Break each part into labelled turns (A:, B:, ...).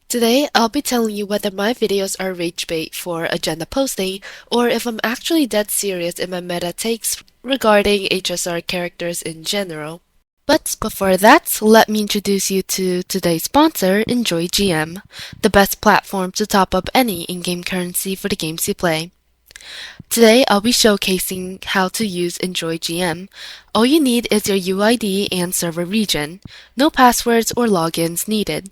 A: Today, I'll be telling you whether my videos are rage bait for agenda posting or if I'm actually dead serious in my meta takes regarding HSR characters in general. But before that, let me introduce you to today's sponsor, Enjoy GM, the best platform to top up any in-game currency for the games you play. Today, I'll be showcasing how to use Enjoy GM. All you need is your UID and server region. No passwords or logins needed.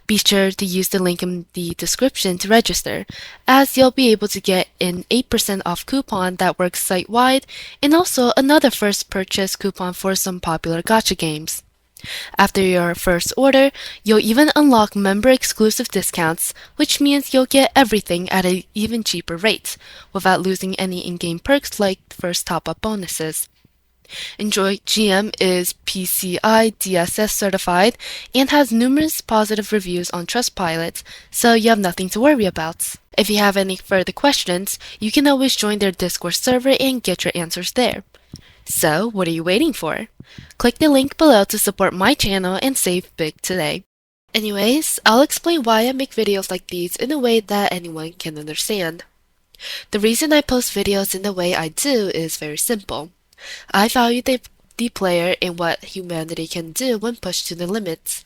A: Be sure to use the link in the description to register, as you'll be able to get an 8% off coupon that works site-wide and also another first purchase coupon for some popular gacha games. After your first order, you'll even unlock member-exclusive discounts, which means you'll get everything at an even cheaper rate, without losing any in-game perks like first top-up bonuses. Enjoy GM is PCI DSS certified and has numerous positive reviews on Trustpilot, so you have nothing to worry about. If you have any further questions, you can always join their Discord server and get your answers there. So, what are you waiting for? Click the link below to support my channel and save big today. Anyways, I'll explain why I make videos like these in a way that anyone can understand. The reason I post videos in the way I do is very simple. I value the player and what humanity can do when pushed to the limits.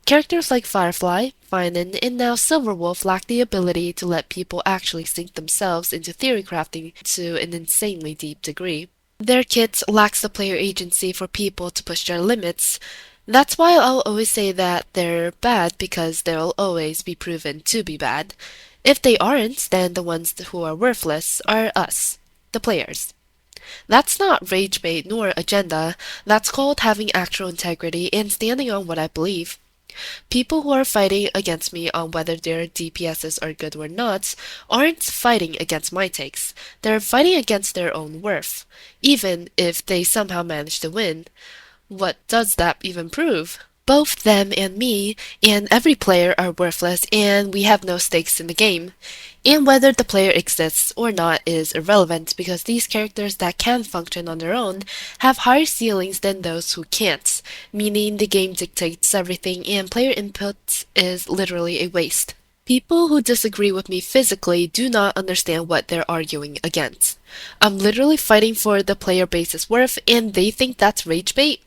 A: Characters like Firefly, Finan, and now Silverwolf lack the ability to let people actually sink themselves into theory crafting to an insanely deep degree. Their kit lacks the player agency for people to push their limits. That's why I'll always say that they're bad, because they'll always be proven to be bad. If they aren't, then the ones who are worthless are us, the players. That's not rage bait nor agenda. That's called having actual integrity and standing on what I believe. People who are fighting against me on whether their DPSs are good or not aren't fighting against my takes. They're fighting against their own worth, even if they somehow manage to win. What does that even prove? Both them and me and every player are worthless, and we have no stakes in the game. And whether the player exists or not is irrelevant, because these characters that can function on their own have higher ceilings than those who can't, meaning the game dictates everything and player input is literally a waste. People who disagree with me physically do not understand what they're arguing against. I'm literally fighting for the player base's worth, and they think that's rage bait?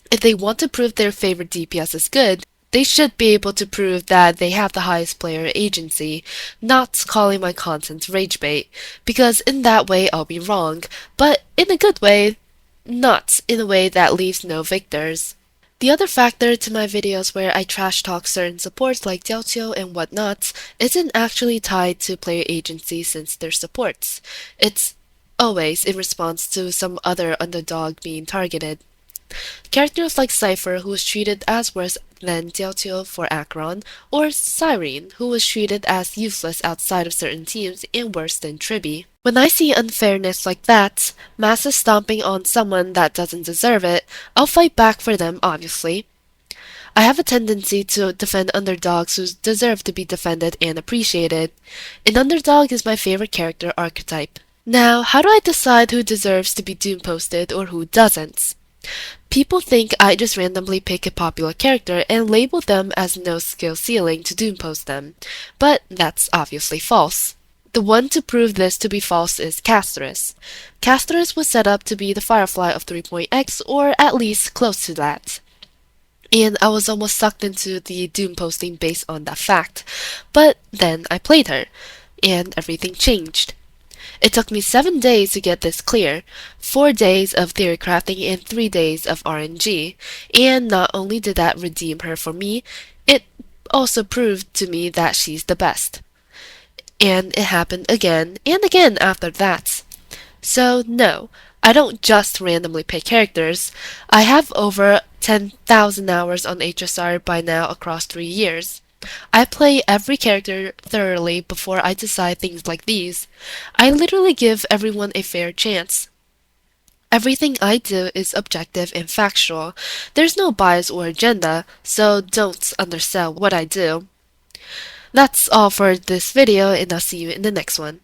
A: If they want to prove their favorite DPS is good, they should be able to prove that they have the highest player agency, not calling my content rage bait, because in that way I'll be wrong, but in a good way, not in a way that leaves no victors. The other factor to my videos where I trash talk certain supports like Diaoqiu and whatnot isn't actually tied to player agency since they're supports. It's always in response to some other underdog being targeted. Characters like Cypher, who was treated as worse than Diaoqiu for Acheron, or Cyrene, who was treated as useless outside of certain teams and worse than Tribby. When I see unfairness like that, masses stomping on someone that doesn't deserve it, I'll fight back for them, obviously. I have a tendency to defend underdogs who deserve to be defended and appreciated. An underdog is my favorite character archetype. Now, how do I decide who deserves to be doom posted or who doesn't? People think I just randomly pick a popular character and label them as no skill ceiling to doom post them, but that's obviously false. The one to prove this to be false is Casterus. Casterus was set up to be the Firefly of 3.x, or at least close to that. And I was almost sucked into the doom posting based on that fact, but then I played her, and everything changed. It took me 7 days to get this clear, 4 days of theory crafting and 3 days of RNG, and not only did that redeem her for me, it also proved to me that she's the best. And it happened again and again after that. So no, I don't just randomly pick characters. I have over 10,000 hours on HSR by now across 3 years. I play every character thoroughly before I decide things like these. I literally give everyone a fair chance. Everything I do is objective and factual. There's no bias or agenda, so don't undersell what I do. That's all for this video, and I'll see you in the next one.